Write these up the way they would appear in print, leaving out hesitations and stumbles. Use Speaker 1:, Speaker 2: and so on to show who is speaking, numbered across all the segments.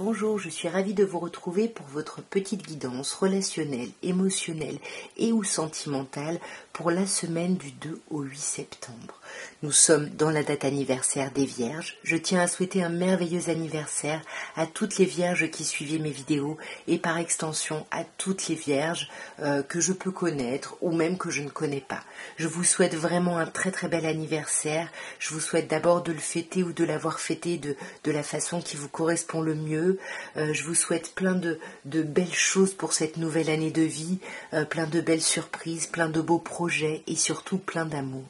Speaker 1: Bonjour, je suis ravie de vous retrouver pour votre petite guidance relationnelle, émotionnelle et ou sentimentale pour la semaine du 2 au 8 septembre. Nous sommes dans la date anniversaire des Vierges. Je tiens à souhaiter un merveilleux anniversaire à toutes les Vierges qui suivaient mes vidéos et par extension à toutes les Vierges que je peux connaître ou même que je ne connais pas. Je vous souhaite vraiment un très très bel anniversaire. Je vous souhaite d'abord de le fêter ou de l'avoir fêté de la façon qui vous correspond le mieux. Je vous souhaite plein de belles choses pour cette nouvelle année de vie, plein de belles surprises, plein de beaux projets et surtout plein d'amour.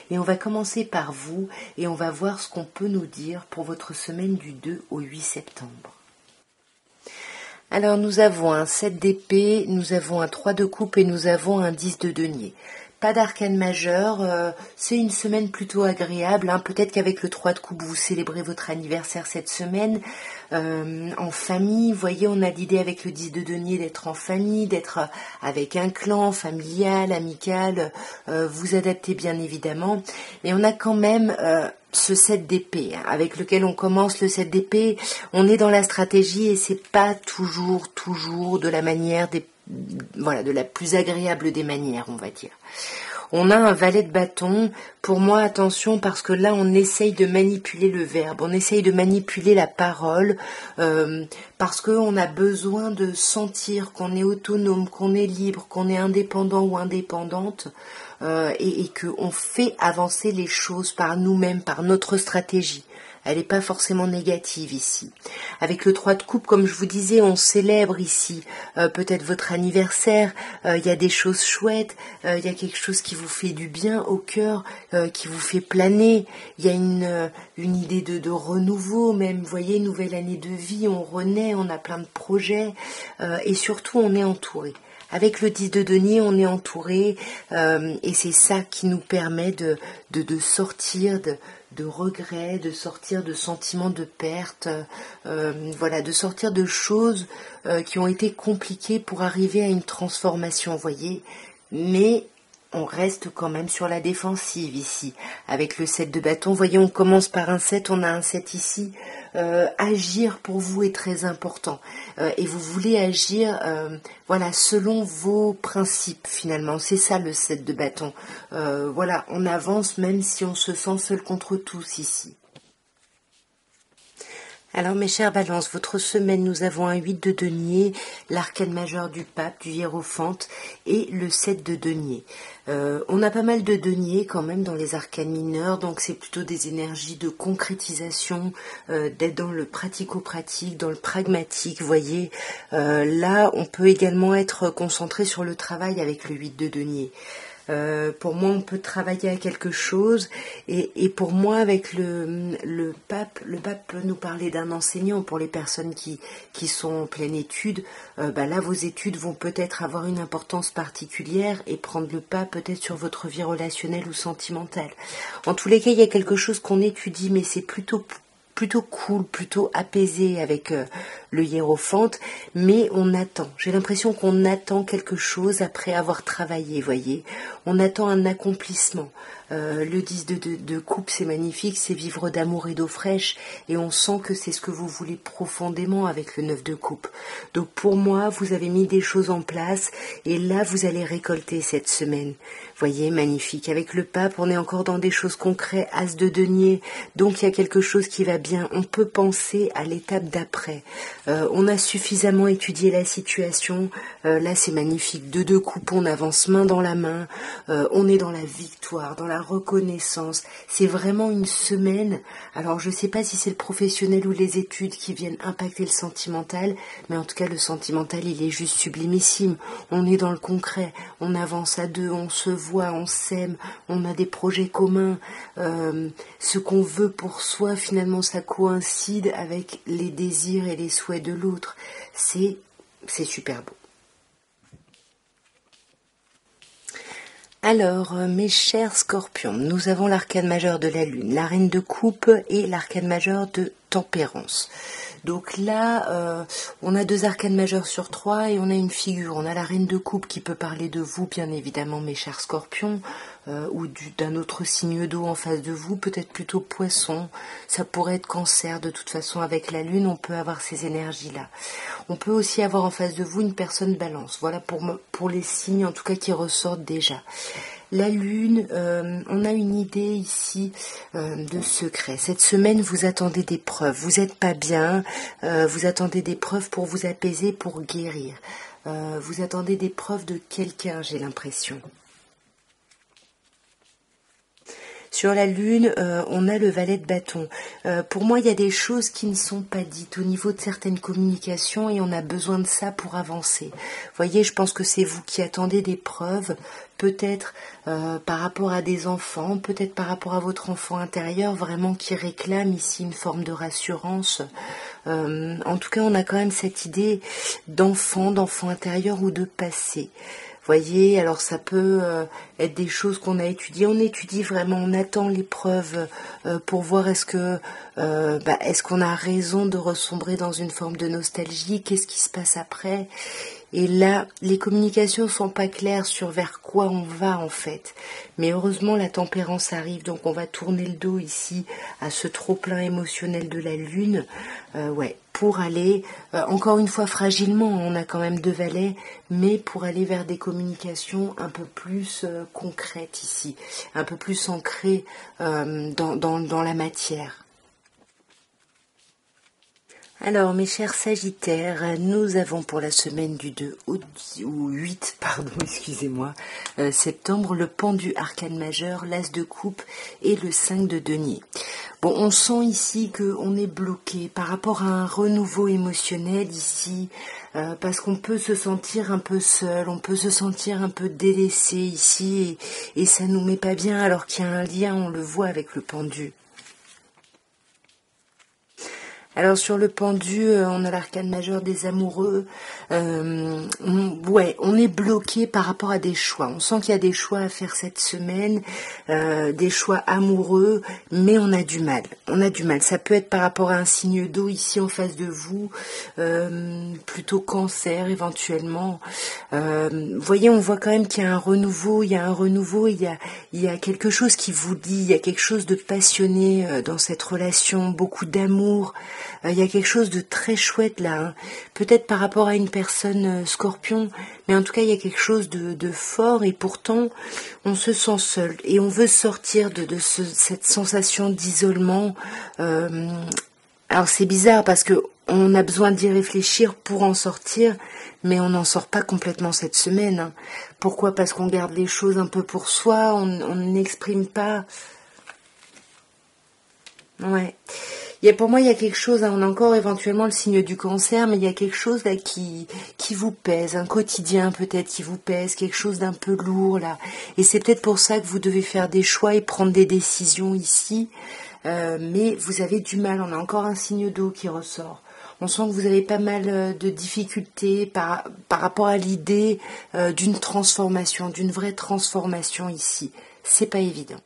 Speaker 1: Et on va commencer par vous et on va voir ce qu'on peut nous dire pour votre semaine du 2 au 8 septembre. Alors nous avons un 7 d'épée, nous avons un 3 de coupe et nous avons un 10 de denier. Pas d'arcane majeur, c'est une semaine plutôt agréable. Peut-être qu'avec le 3 de coupe, vous célébrez votre anniversaire cette semaine en famille. Vous voyez, on a l'idée avec le 10 de denier d'être en famille, d'être avec un clan familial, amical. Vous adaptez bien évidemment. Mais on a quand même ce 7 d'épée avec lequel on commence. Le 7 d'épée, on est dans la stratégie et c'est pas toujours de la manière de la plus agréable des manières, on va dire. On a un valet de bâton. Pour moi, attention, parce que là, on essaye de manipuler le verbe, on essaye de manipuler la parole, parce qu'on a besoin de sentir qu'on est autonome, qu'on est libre, qu'on est indépendant ou indépendante, et qu'on fait avancer les choses par nous-mêmes, par notre stratégie. Elle n'est pas forcément négative ici. Avec le 3 de coupe, comme je vous disais, on célèbre ici peut-être votre anniversaire. Il y a des choses chouettes, il y a quelque chose qui vous fait du bien au cœur, qui vous fait planer. Il y a une idée de renouveau même. Vous voyez, nouvelle année de vie, on renaît, on a plein de projets et surtout on est entouré. Avec le 10 de denier, on est entouré et c'est ça qui nous permet de sortir de regrets, de sortir de sentiments de perte, de sortir de choses qui ont été compliquées pour arriver à une transformation, vous voyez. Mais on reste quand même sur la défensive ici. Avec le 7 de bâton, vous voyez, on commence par un 7, on a un 7 ici. Agir pour vous est très important. Et vous voulez agir selon vos principes finalement. C'est ça le 7 de bâton. On avance même si on se sent seul contre tous ici. Alors mes chers balances, votre semaine, nous avons un 8 de denier, l'arcane majeur du pape, du hiérophante et le 7 de denier. On a pas mal de deniers quand même dans les arcanes mineurs, donc c'est plutôt des énergies de concrétisation, d'être dans le pratico-pratique, dans le pragmatique, vous voyez. Là, on peut également être concentré sur le travail avec le 8 de denier. Pour moi, on peut travailler à quelque chose et pour moi, avec le pape peut nous parler d'un enseignant pour les personnes qui sont en pleine étude. Là, vos études vont peut-être avoir une importance particulière et prendre le pas peut-être sur votre vie relationnelle ou sentimentale. En tous les cas, il y a quelque chose qu'on étudie, mais c'est plutôt cool, plutôt apaisé avec le hiérophante, mais on attend. J'ai l'impression qu'on attend quelque chose après avoir travaillé, voyez. On attend un accomplissement. Le 10 de coupe, c'est magnifique, c'est vivre d'amour et d'eau fraîche, et on sent que c'est ce que vous voulez profondément avec le 9 de coupe. Donc pour moi, vous avez mis des choses en place, et là, vous allez récolter cette semaine. Voyez, magnifique. Avec le pape, on est encore dans des choses concrètes, as de denier, donc il y a quelque chose qui va bien. On peut penser à l'étape d'après. On a suffisamment étudié la situation. Là, c'est magnifique. 2 de coupe, on avance main dans la main. On est dans la victoire, dans la reconnaissance. C'est vraiment une semaine. Alors, je ne sais pas si c'est le professionnel ou les études qui viennent impacter le sentimental, mais en tout cas, le sentimental, il est juste sublimissime. On est dans le concret. On avance à deux, on se voit, on s'aime, on a des projets communs. Ce qu'on veut pour soi, finalement, ça coïncide avec les désirs et les souhaits de l'autre. C'est super beau. Alors, mes chers scorpions, nous avons l'arcane majeur de la lune, la reine de coupe et l'arcane majeur de tempérance. Donc là, on a 2 arcanes majeures sur 3 et on a une figure. On a la reine de coupe qui peut parler de vous, bien évidemment, mes chers scorpions. ou d'un autre signe d'eau en face de vous, peut-être plutôt poisson, ça pourrait être cancer. De toute façon, avec la lune, on peut avoir ces énergies-là. On peut aussi avoir en face de vous une personne balance. Voilà pour les signes, en tout cas, qui ressortent déjà. La lune, on a une idée ici de secret. Cette semaine, vous attendez des preuves. Vous n'êtes pas bien, vous attendez des preuves pour vous apaiser, pour guérir. Vous attendez des preuves de quelqu'un, j'ai l'impression. Sur la lune, on a le valet de bâton. Pour moi, il y a des choses qui ne sont pas dites au niveau de certaines communications et on a besoin de ça pour avancer. Vous voyez, je pense que c'est vous qui attendez des preuves, peut-être par rapport à des enfants, peut-être par rapport à votre enfant intérieur, vraiment qui réclame ici une forme de rassurance. En tout cas, on a quand même cette idée d'enfant intérieur ou de passé. Voyez, alors ça peut être des choses qu'on a étudiées. On étudie vraiment, on attend les preuves pour voir est-ce qu'on a raison de ressombrer dans une forme de nostalgie, qu'est-ce qui se passe après. Et là, les communications sont pas claires sur vers quoi on va en fait. Mais heureusement, la tempérance arrive, donc on va tourner le dos ici à ce trop-plein émotionnel de la lune. Pour aller, encore une fois fragilement, on a quand même 2 valets, mais pour aller vers des communications un peu plus concrètes ici, un peu plus ancrées dans la matière. Alors, mes chers Sagittaires, nous avons pour la semaine du 2 au 8, septembre, le pendu arcane majeur, l'as de coupe et le 5 de denier. Bon, on sent ici qu'on est bloqué par rapport à un renouveau émotionnel ici, parce qu'on peut se sentir un peu seul, on peut se sentir un peu délaissé ici, et ça nous met pas bien alors qu'il y a un lien, on le voit avec le pendu. Alors sur le pendu, on a l'arcane majeur des amoureux. On est bloqué par rapport à des choix. On sent qu'il y a des choix à faire cette semaine, des choix amoureux, mais on a du mal. Ça peut être par rapport à un signe d'eau ici en face de vous, plutôt cancer éventuellement. Voyez, on voit quand même qu'il y a un renouveau, il y a quelque chose qui vous lie, il y a quelque chose de passionné dans cette relation, beaucoup d'amour. Il y a quelque chose de très chouette là, hein. Peut-être par rapport à une personne scorpion, mais en tout cas il y a quelque chose de fort et pourtant on se sent seul et on veut sortir de cette sensation d'isolement. Alors c'est bizarre parce que on a besoin d'y réfléchir pour en sortir, mais on n'en sort pas complètement cette semaine, hein. Pourquoi? Parce qu'on garde les choses un peu pour soi, on n'exprime pas. Ouais. Pour moi, il y a quelque chose, hein, on a encore éventuellement le signe du cancer, mais il y a quelque chose là qui vous pèse, un quotidien peut-être qui vous pèse, quelque chose d'un peu lourd là. Et c'est peut-être pour ça que vous devez faire des choix et prendre des décisions ici, mais vous avez du mal, on a encore un signe d'eau qui ressort. On sent que vous avez pas mal de difficultés par rapport à l'idée d'une transformation, d'une vraie transformation ici. C'est pas évident.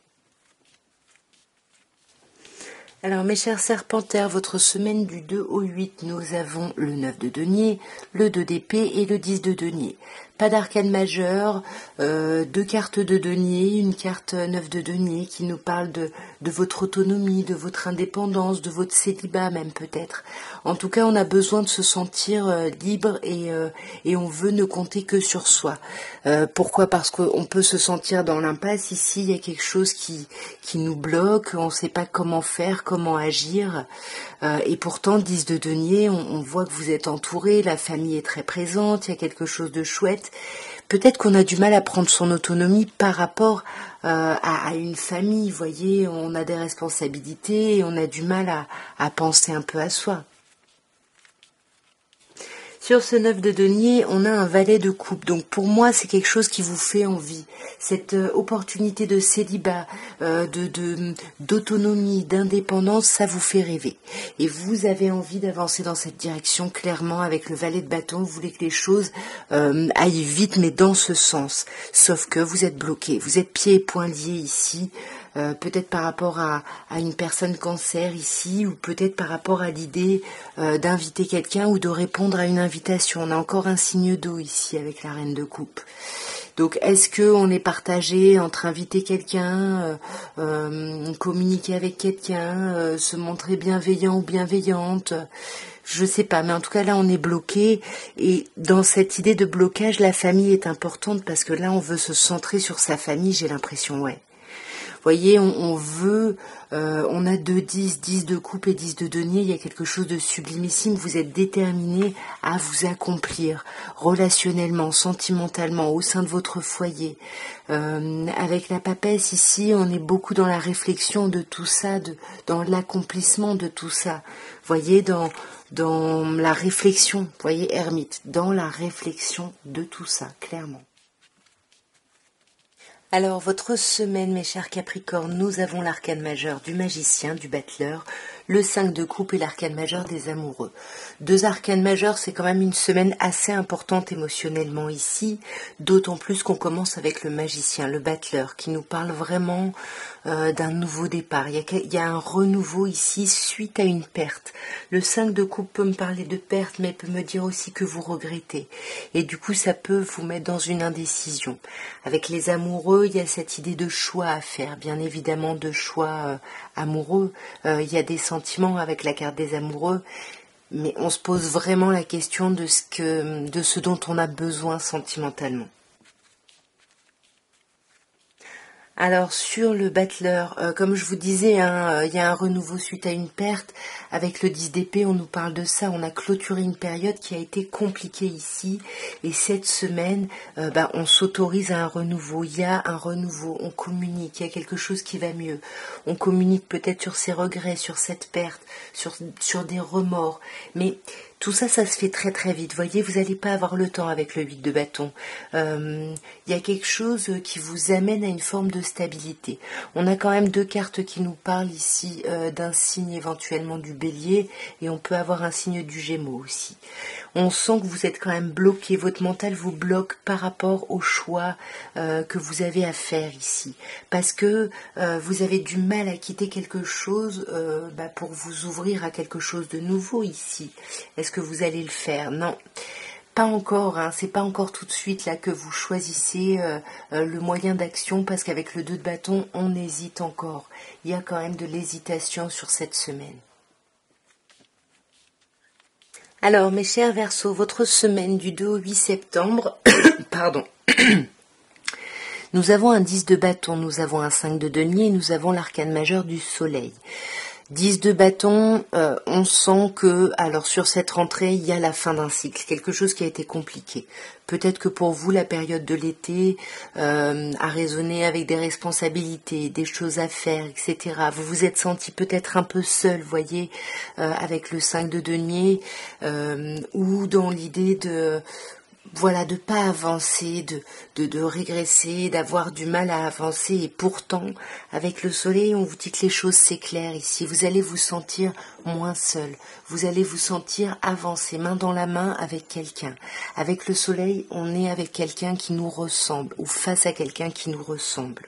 Speaker 1: Alors mes chers serpentaires, votre semaine du 2 au 8, nous avons le 9 de denier, le 2 d'épée et le 10 de denier. Pas d'arcane majeur, 2 cartes de denier, une carte 9 de denier qui nous parle de votre autonomie, de votre indépendance, de votre célibat même peut-être. En tout cas, on a besoin de se sentir libre et on veut ne compter que sur soi. Pourquoi? Parce qu'on peut se sentir dans l'impasse. Ici, il y a quelque chose qui nous bloque, on ne sait pas comment faire, comment agir. Et pourtant, 10 de denier, on voit que vous êtes entouré, la famille est très présente, il y a quelque chose de chouette. Peut-être qu'on a du mal à prendre son autonomie par rapport à une famille, vous voyez, on a des responsabilités et on a du mal à penser un peu à soi. Sur ce 9 de denier, on a un valet de coupe. Donc pour moi, c'est quelque chose qui vous fait envie. Cette opportunité de célibat, d'autonomie, d'indépendance, ça vous fait rêver. Et vous avez envie d'avancer dans cette direction, clairement, avec le valet de bâton. Vous voulez que les choses aillent vite, mais dans ce sens. Sauf que vous êtes bloqué. Vous êtes pieds et poings liés ici. Peut-être par rapport à une personne cancer ici, ou peut-être par rapport à l'idée d'inviter quelqu'un ou de répondre à une invitation. On a encore un signe d'eau ici avec la reine de coupe. Donc est-ce que on est partagé entre inviter quelqu'un, communiquer avec quelqu'un, se montrer bienveillant ou bienveillante? Je sais pas, mais en tout cas là on est bloqué, et dans cette idée de blocage, la famille est importante parce que là on veut se centrer sur sa famille, j'ai l'impression, ouais. Vous voyez, on veut, on a 2 10, 10 de coupe et 10 de denier, il y a quelque chose de sublimissime, vous êtes déterminé à vous accomplir relationnellement, sentimentalement, au sein de votre foyer. Avec la papesse ici, on est beaucoup dans la réflexion de tout ça, dans l'accomplissement de tout ça. Vous voyez, dans la réflexion, vous voyez, ermite, dans la réflexion de tout ça, clairement. Alors, votre semaine, mes chers Capricornes, nous avons l'arcane majeur du magicien, du battleur, le 5 de coupe et l'arcane majeur des amoureux. 2 arcanes majeurs, c'est quand même une semaine assez importante émotionnellement ici, d'autant plus qu'on commence avec le magicien, le battleur, qui nous parle vraiment d'un nouveau départ. Il y a un renouveau ici suite à une perte. Le 5 de coupe peut me parler de perte, mais peut me dire aussi que vous regrettez. Et du coup, ça peut vous mettre dans une indécision. Avec les amoureux, il y a cette idée de choix à faire, bien évidemment de choix amoureux. Il y a des sentiments avec la carte des amoureux, mais on se pose vraiment la question de ce dont on a besoin sentimentalement. Alors sur le battleur, comme je vous disais, hein, il y a un renouveau suite à une perte. Avec le 10 d'épée, on nous parle de ça. On a clôturé une période qui a été compliquée ici. Et cette semaine, on s'autorise à un renouveau. Il y a un renouveau, on communique, il y a quelque chose qui va mieux. On communique peut-être sur ses regrets, sur cette perte, sur des remords. Mais tout ça, ça se fait très très vite. Vous voyez, vous n'allez pas avoir le temps avec le 8 de bâton. Il y a quelque chose qui vous amène à une forme de stabilité. On a quand même 2 cartes qui nous parlent ici d'un signe éventuellement du bélier, et on peut avoir un signe du gémeaux aussi. On sent que vous êtes quand même bloqué, votre mental vous bloque par rapport au choix que vous avez à faire ici. Parce que vous avez du mal à quitter quelque chose pour vous ouvrir à quelque chose de nouveau ici. Est-ce que vous allez le faire? Non. Pas encore, hein, c'est pas encore tout de suite là que vous choisissez le moyen d'action, parce qu'avec le 2 de bâton, on hésite encore. Il y a quand même de l'hésitation sur cette semaine. Alors, mes chers Verseaux, votre semaine du 2 au 8 septembre, pardon, nous avons un 10 de bâton, nous avons un 5 de denier, nous avons l'arcane majeur du soleil. 10 de bâton, on sent que, alors sur cette rentrée, il y a la fin d'un cycle, quelque chose qui a été compliqué. Peut-être que pour vous, la période de l'été a résonné avec des responsabilités, des choses à faire, etc. Vous vous êtes senti peut-être un peu seul, voyez, avec le 5 de denier, ou dans l'idée de pas avancer, de régresser, d'avoir du mal à avancer. Et pourtant, avec le soleil, on vous dit que les choses s'éclairent ici. Vous allez vous sentir moins seul. Vous allez vous sentir avancer, main dans la main avec quelqu'un. Avec le soleil, on est avec quelqu'un qui nous ressemble, ou face à quelqu'un qui nous ressemble.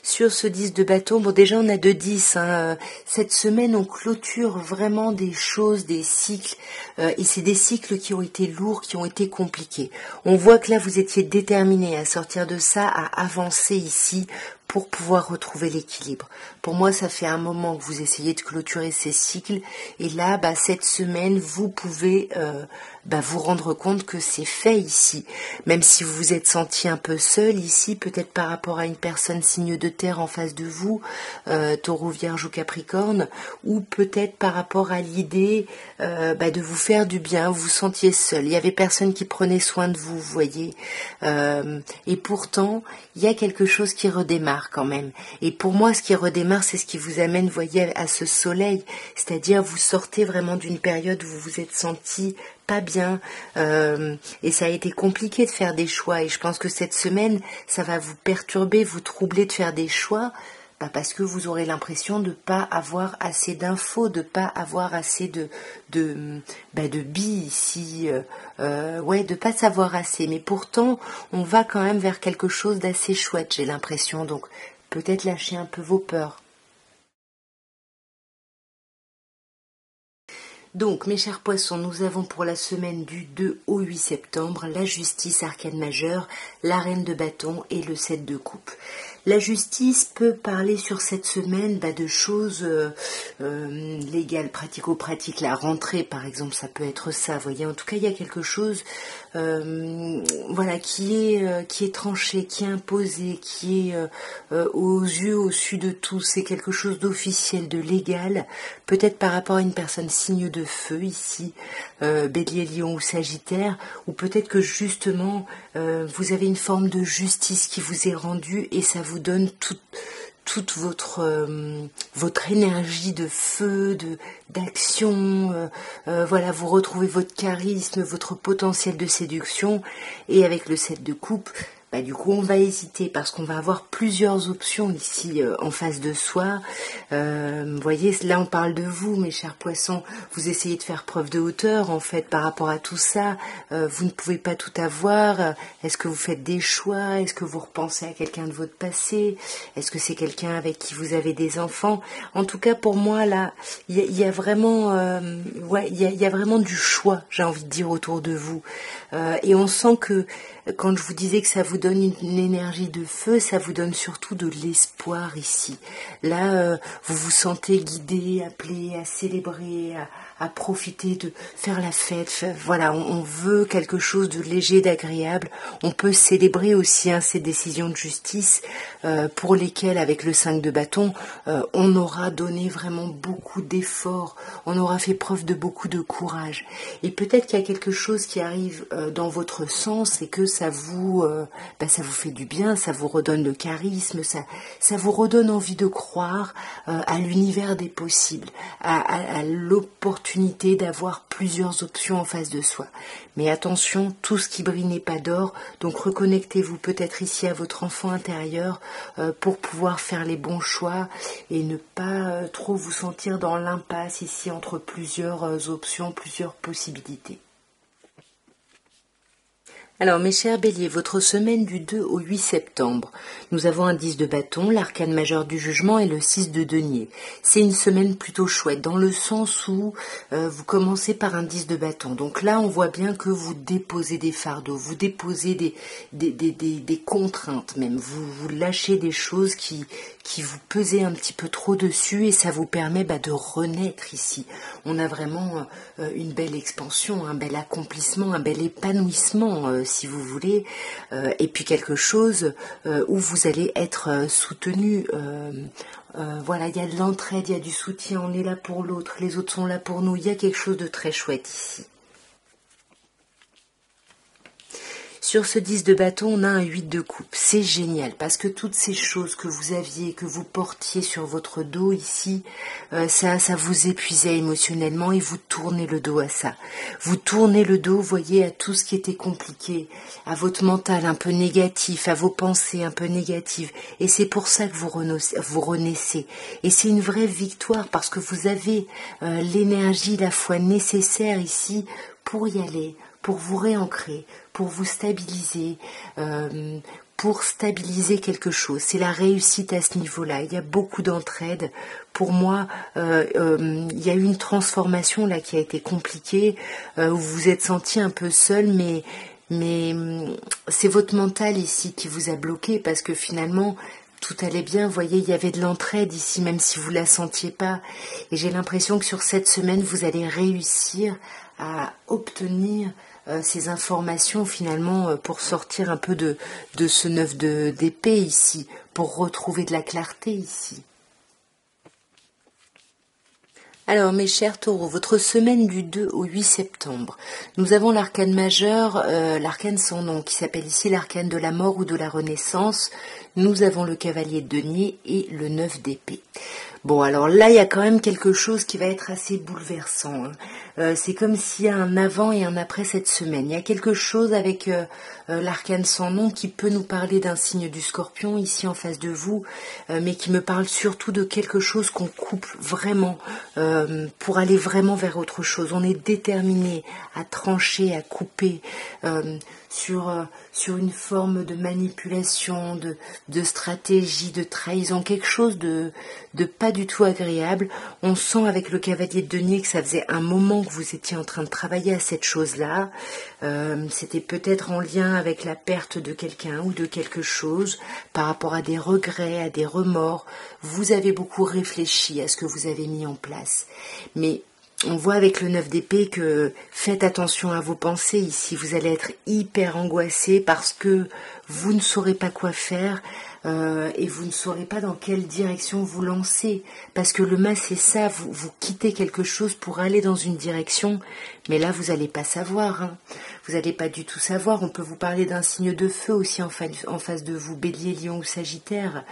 Speaker 1: Sur ce 10 de bâton, bon déjà on a 2 10, hein. Cette semaine on clôture vraiment des choses, des cycles, et c'est des cycles qui ont été lourds, qui ont été compliqués. On voit que là vous étiez déterminé à sortir de ça, à avancer ici pour pouvoir retrouver l'équilibre. Pour moi, ça fait un moment que vous essayez de clôturer ces cycles, et là, cette semaine, vous pouvez vous rendre compte que c'est fait ici. Même si vous vous êtes senti un peu seul ici, peut-être par rapport à une personne signe de terre en face de vous, Taureau, Vierge ou Capricorne, ou peut-être par rapport à l'idée de vous faire du bien, vous vous sentiez seul. Il y avait personne qui prenait soin de vous, vous voyez. Et pourtant, il y a quelque chose qui redémarre quand même. Et pour moi, ce qui redémarre, c'est ce qui vous amène, voyez, à ce soleil. C'est-à-dire, vous sortez vraiment d'une période où vous vous êtes senti pas bien, et ça a été compliqué de faire des choix. Et je pense que cette semaine, ça va vous perturber, vous troubler de faire des choix, parce que vous aurez l'impression de pas avoir assez d'infos, de pas avoir assez de billes ici, de pas savoir assez. Mais pourtant, on va quand même vers quelque chose d'assez chouette, j'ai l'impression. Donc, peut-être lâcher un peu vos peurs. Donc, mes chers poissons, nous avons pour la semaine du 2 au 8 septembre la justice arcane majeure, la reine de bâton et le 7 de coupe. La justice peut parler sur cette semaine de choses légales, pratico-pratiques. La rentrée, par exemple, ça peut être ça. Vous voyez, en tout cas, il y a quelque chose qui est tranché, qui est imposé, qui est aux yeux, au-dessus de tout. C'est quelque chose d'officiel, de légal, peut-être par rapport à une personne signe de feu ici, Bélier, Lion ou Sagittaire, ou peut-être que justement vous avez une forme de justice qui vous est rendue et ça vous donne toute votre énergie de feu, d'action, vous retrouvez votre charisme, votre potentiel de séduction, et avec le 7 de coupe, du coup on va hésiter parce qu'on va avoir plusieurs options ici en face de soi. Vous voyez, là on parle de vous, mes chers poissons, vous essayez de faire preuve de hauteur en fait par rapport à tout ça. Vous ne pouvez pas tout avoir. Est-ce que vous faites des choix? Est-ce que vous repensez à quelqu'un de votre passé? Est-ce que c'est quelqu'un avec qui vous avez des enfants? En tout cas pour moi là, il y a vraiment il y a vraiment du choix, j'ai envie de dire, autour de vous. Et on sent que quand je vous disais que ça vous donne une énergie de feu, ça vous donne surtout de l'espoir ici. Là, vous vous sentez guidé, appelé à célébrer, à profiter, de faire la fête. Voilà, on veut quelque chose de léger, d'agréable. On peut célébrer aussi ces décisions de justice pour lesquelles, avec le 5 de bâton, on aura donné vraiment beaucoup d'efforts. On aura fait preuve de beaucoup de courage. Et peut-être qu'il y a quelque chose qui arrive dans votre sens et que ça vous fait du bien, ça vous redonne le charisme, ça vous redonne envie de croire à l'univers des possibles, à l'opportunité d'avoir plusieurs options en face de soi. Mais attention, tout ce qui brille n'est pas d'or, donc reconnectez-vous peut-être ici à votre enfant intérieur pour pouvoir faire les bons choix et ne pas trop vous sentir dans l'impasse ici entre plusieurs options, plusieurs possibilités. Alors mes chers béliers, votre semaine du 2 au 8 septembre, nous avons un 10 de bâton, l'arcane majeur du jugement et le 6 de denier. C'est une semaine plutôt chouette dans le sens où vous commencez par un 10 de bâton. Donc là on voit bien que vous déposez des fardeaux, vous déposez des contraintes même, vous lâchez des choses qui vous pesaient un petit peu trop dessus et ça vous permet de renaître ici. On a vraiment une belle expansion, un bel accomplissement, un bel épanouissement si vous voulez, et puis quelque chose où vous allez être soutenu. Il y a de l'entraide, il y a du soutien, on est là pour l'autre, les autres sont là pour nous, il y a quelque chose de très chouette ici. Sur ce 10 de bâton, on a un 8 de coupe. C'est génial parce que toutes ces choses que vous aviez, que vous portiez sur votre dos ici, ça vous épuisait émotionnellement et vous tournez le dos à ça. Vous tournez le dos, vous voyez, à tout ce qui était compliqué, à votre mental un peu négatif, à vos pensées un peu négatives. Et c'est pour ça que vous renaissez. Et c'est une vraie victoire parce que vous avez l'énergie, la foi nécessaire ici pour y aller, pour vous réancrer, pour vous stabiliser, pour stabiliser quelque chose. C'est la réussite à ce niveau-là. Il y a beaucoup d'entraide. Pour moi, il y a eu une transformation là qui a été compliquée, où vous vous êtes senti un peu seul, mais c'est votre mental ici qui vous a bloqué parce que finalement, tout allait bien, vous voyez, il y avait de l'entraide ici, même si vous ne la sentiez pas. Et j'ai l'impression que sur cette semaine, vous allez réussir à obtenir ces informations finalement pour sortir un peu de ce 9 d'épée ici, pour retrouver de la clarté ici. Alors mes chers taureaux, votre semaine du 2 au 8 septembre, nous avons l'arcane majeur, l'arcane sans nom, qui s'appelle ici l'arcane de la mort ou de la renaissance. Nous avons le cavalier de denier et le 9 d'épée. Bon, alors là, il y a quand même quelque chose qui va être assez bouleversant. C'est comme s'il y a un avant et un après cette semaine. Il y a quelque chose avec l'arcane sans nom qui peut nous parler d'un signe du scorpion ici en face de vous, mais qui me parle surtout de quelque chose qu'on coupe vraiment pour aller vraiment vers autre chose. On est déterminé à trancher, à couper sur une forme de manipulation, de stratégie, de trahison, quelque chose de pas du tout agréable. On sent avec le cavalier de denier que ça faisait un moment que vous étiez en train de travailler à cette chose-là. C'était peut-être en lien avec la perte de quelqu'un ou de quelque chose, par rapport à des regrets, à des remords. Vous avez beaucoup réfléchi à ce que vous avez mis en place. Mais on voit avec le 9 d'épée que faites attention à vos pensées ici. Vous allez être hyper angoissé parce que vous ne saurez pas quoi faire et vous ne saurez pas dans quelle direction vous lancer. Parce que le mas, c'est ça, vous quittez quelque chose pour aller dans une direction, mais là, vous n'allez pas savoir. Hein. Vous n'allez pas du tout savoir. On peut vous parler d'un signe de feu aussi en face de vous, Bélier, Lion ou Sagittaire.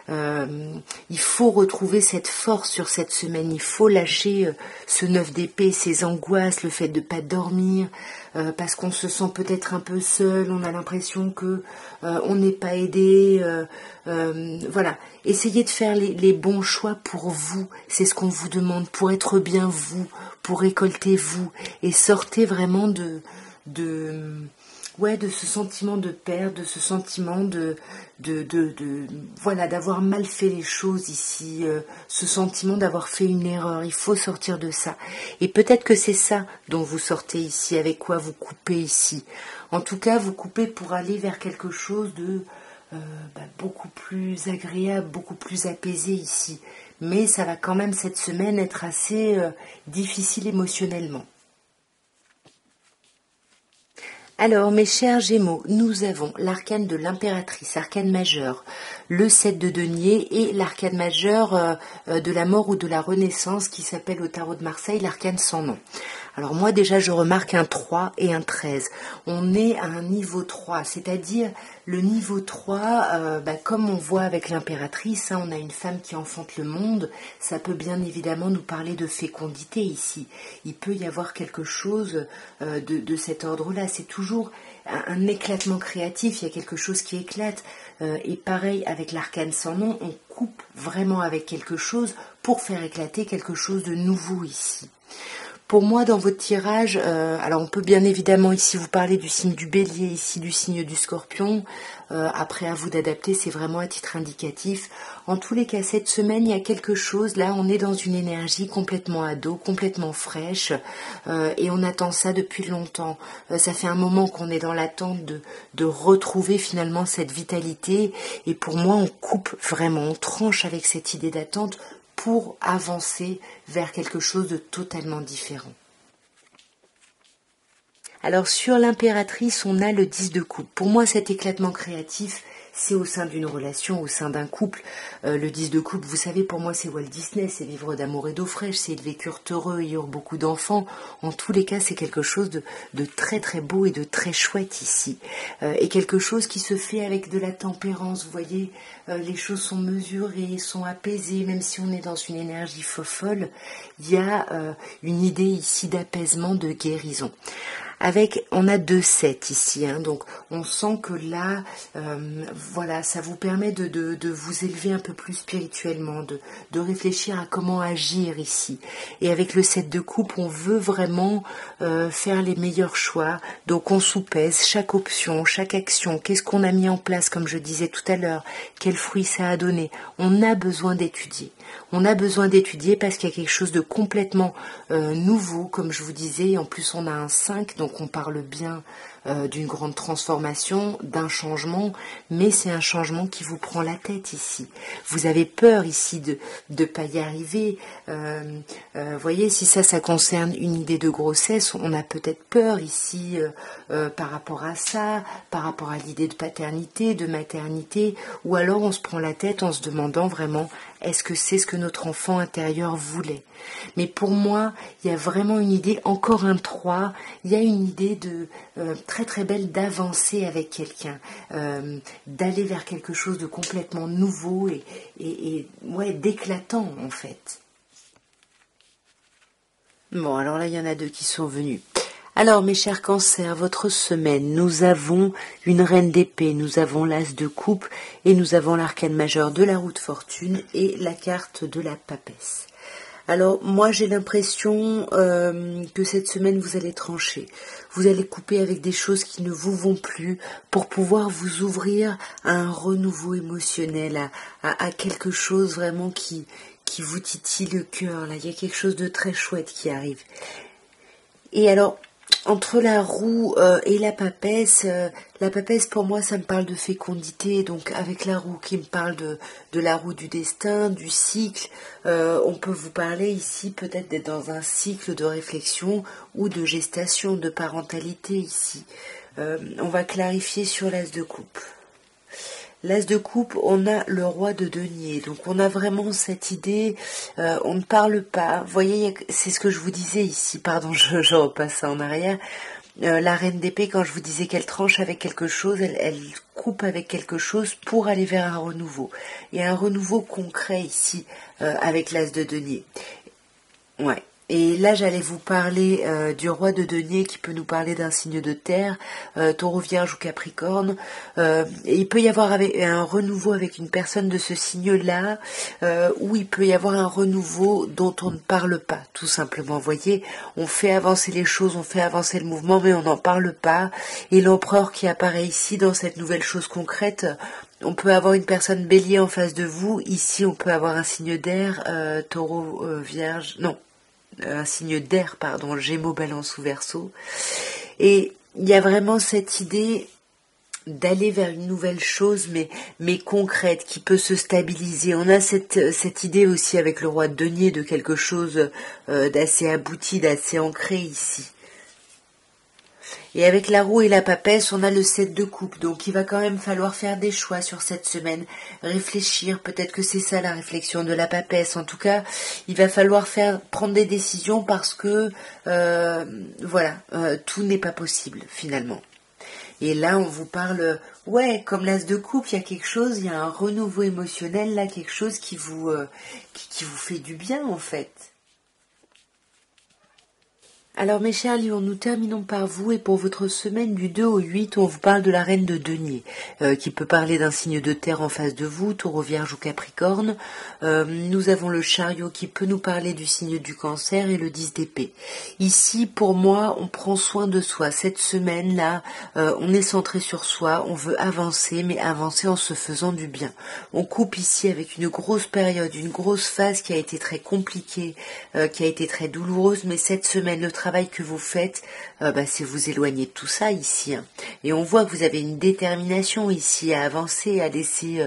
Speaker 1: Il faut retrouver cette force sur cette semaine, il faut lâcher ce 9 d'épée, ces angoisses, le fait de ne pas dormir, parce qu'on se sent peut-être un peu seul, on a l'impression que on n'est pas aidé, voilà. Essayez de faire les bons choix pour vous, c'est ce qu'on vous demande, pour être bien vous, pour récolter vous, et sortez vraiment de ce sentiment de perte, de ce sentiment voilà, d'avoir mal fait les choses ici, ce sentiment d'avoir fait une erreur. Il faut sortir de ça. Et peut-être que c'est ça dont vous sortez ici, avec quoi vous coupez ici. En tout cas, vous coupez pour aller vers quelque chose de beaucoup plus agréable, beaucoup plus apaisé ici. Mais ça va quand même cette semaine être assez difficile émotionnellement. Alors, mes chers Gémeaux, nous avons l'arcane de l'impératrice, arcane majeur, le 7 de denier et l'arcane majeur de la mort ou de la renaissance qui s'appelle au tarot de Marseille l'arcane sans nom. Alors moi déjà je remarque un 3 et un 13. On est à un niveau 3, c'est-à-dire le niveau 3, comme on voit avec l'impératrice, on a une femme qui enfante le monde, ça peut bien évidemment nous parler de fécondité ici. Il peut y avoir quelque chose de cet ordre-là, c'est toujours un éclatement créatif, il y a quelque chose qui éclate. Et pareil avec l'arcane sans nom, on coupe vraiment avec quelque chose pour faire éclater quelque chose de nouveau ici. Pour moi, dans votre tirage, alors on peut bien évidemment ici vous parler du signe du bélier, ici du signe du scorpion. Après, à vous d'adapter, c'est vraiment à titre indicatif. En tous les cas, cette semaine, il y a quelque chose. Là, on est dans une énergie complètement ado, complètement fraîche. Et on attend ça depuis longtemps. Ça fait un moment qu'on est dans l'attente de retrouver finalement cette vitalité. Et pour moi, on coupe vraiment, on tranche avec cette idée d'attente pour avancer vers quelque chose de totalement différent. Alors sur l'impératrice, on a le 10 de coupe. Pour moi, cet éclatement créatif, c'est au sein d'une relation, au sein d'un couple. Le 10 de coupe, vous savez, pour moi, c'est Walt Disney, c'est vivre d'amour et d'eau fraîche, c'est élever heureux et avoir beaucoup d'enfants. En tous les cas, c'est quelque chose de très très beau et de très chouette ici. Et quelque chose qui se fait avec de la tempérance, vous voyez, les choses sont mesurées, sont apaisées, même si on est dans une énergie folle, il y a une idée ici d'apaisement, de guérison. On a 2-7 ici, donc on sent que là, voilà, ça vous permet de vous élever un peu plus spirituellement, de réfléchir à comment agir ici. Et avec le 7 de coupe, on veut vraiment faire les meilleurs choix, donc on soupèse chaque option, chaque action, qu'est-ce qu'on a mis en place, comme je disais tout à l'heure, quel fruit ça a donné. On a besoin d'étudier. On a besoin d'étudier parce qu'il y a quelque chose de complètement nouveau, comme je vous disais. En plus, on a un 5, donc on parle bien d'une grande transformation, d'un changement, mais c'est un changement qui vous prend la tête ici. Vous avez peur ici de pas y arriver. Voyez, si ça concerne une idée de grossesse, on a peut-être peur ici par rapport à ça, par rapport à l'idée de paternité, de maternité, ou alors on se prend la tête en se demandant vraiment est-ce que c'est ce que notre enfant intérieur voulait. Mais pour moi, il y a vraiment une idée, encore un 3, il y a une idée de très très belle d'avancer avec quelqu'un, d'aller vers quelque chose de complètement nouveau et d'éclatant en fait. Bon, alors là, il y en a 2 qui sont venus. Alors, mes chers cancers, votre semaine, nous avons une reine d'épée, nous avons l'as de coupe et nous avons l'arcane majeur de la roue de fortune et la carte de la papesse. Alors moi j'ai l'impression que cette semaine vous allez trancher. Vous allez couper avec des choses qui ne vous vont plus pour pouvoir vous ouvrir à un renouveau émotionnel, à quelque chose vraiment qui vous titille le cœur. Là, il y a quelque chose de très chouette qui arrive. Et alors, entre la roue et la papesse pour moi ça me parle de fécondité, donc avec la roue qui me parle de la roue du destin, du cycle, on peut vous parler ici peut-être d'être dans un cycle de réflexion ou de gestation, de parentalité ici. On va clarifier sur l'as de coupe. L'as de coupe, on a le roi de denier, donc on a vraiment cette idée, on ne parle pas, vous voyez, c'est ce que je vous disais ici, pardon, je repasse en arrière, la reine d'épée, quand je vous disais qu'elle tranche avec quelque chose, elle coupe avec quelque chose pour aller vers un renouveau, et un renouveau concret ici, avec l'as de denier. Ouais. Et là, j'allais vous parler du roi de denier qui peut nous parler d'un signe de terre, taureau, vierge ou capricorne. Et il peut y avoir un renouveau avec une personne de ce signe-là, ou il peut y avoir un renouveau dont on ne parle pas, tout simplement. Vous voyez, on fait avancer les choses, on fait avancer le mouvement, mais on n'en parle pas. Et l'empereur qui apparaît ici dans cette nouvelle chose concrète, on peut avoir une personne bélier en face de vous. Ici, on peut avoir un signe d'air, taureau, vierge, non. Un signe d'air, pardon, Gémeaux, Balance ou Verseau. Et il y a vraiment cette idée d'aller vers une nouvelle chose, mais concrète, qui peut se stabiliser. On a cette idée aussi avec le roi de denier de quelque chose d'assez abouti, d'assez ancré ici. Et avec la roue et la papesse, on a le 7 de coupe. Donc il va quand même falloir faire des choix sur cette semaine. Réfléchir, peut-être que c'est ça la réflexion de la papesse. En tout cas, il va falloir prendre des décisions parce que, tout n'est pas possible finalement. Et là, on vous parle, ouais, comme l'as de coupe, il y a quelque chose, il y a un renouveau émotionnel, là, quelque chose qui vous fait du bien en fait. Alors mes chers lions, nous terminons par vous et pour votre semaine du 2 au 8, on vous parle de la reine de denier, qui peut parler d'un signe de terre en face de vous, taureau, vierge ou capricorne. Nous avons le chariot qui peut nous parler du signe du cancer et le 10 d'épée. Ici, pour moi, on prend soin de soi. Cette semaine-là, on est centré sur soi, on veut avancer, mais avancer en se faisant du bien. On coupe ici avec une grosse période, une grosse phase qui a été très compliquée, qui a été très douloureuse, mais cette semaine, le travail que vous faites, c'est vous éloigner de tout ça ici. Hein. Et on voit que vous avez une détermination ici à avancer, à laisser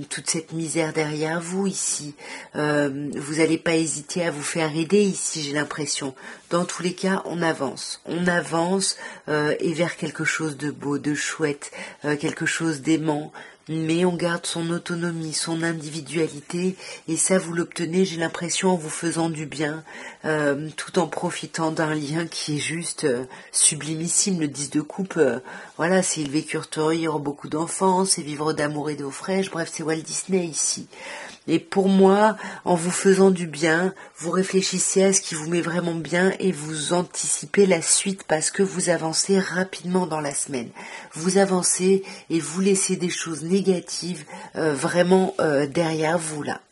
Speaker 1: toute cette misère derrière vous ici. Vous n'allez pas hésiter à vous faire aider ici, j'ai l'impression. Dans tous les cas, on avance et vers quelque chose de beau, de chouette, quelque chose d'aimant. Mais on garde son autonomie, son individualité, et ça vous l'obtenez, j'ai l'impression, en vous faisant du bien, tout en profitant d'un lien qui est juste sublimissime. Le 10 de coupe, voilà, c'est élever curterie, beaucoup d'enfants, c'est vivre d'amour et d'eau fraîche, bref, c'est Walt Disney ici. Et pour moi, en vous faisant du bien, vous réfléchissez à ce qui vous met vraiment bien et vous anticipez la suite parce que vous avancez rapidement dans la semaine. Vous avancez et vous laissez des choses négatives vraiment derrière vous là.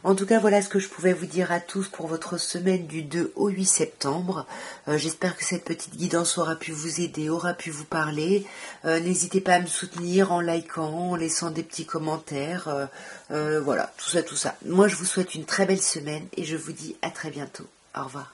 Speaker 1: En tout cas, voilà ce que je pouvais vous dire à tous pour votre semaine du 2 au 8 septembre. J'espère que cette petite guidance aura pu vous aider, aura pu vous parler. N'hésitez pas à me soutenir en likant, en laissant des petits commentaires. Voilà, tout ça. Moi, je vous souhaite une très belle semaine et je vous dis à très bientôt. Au revoir.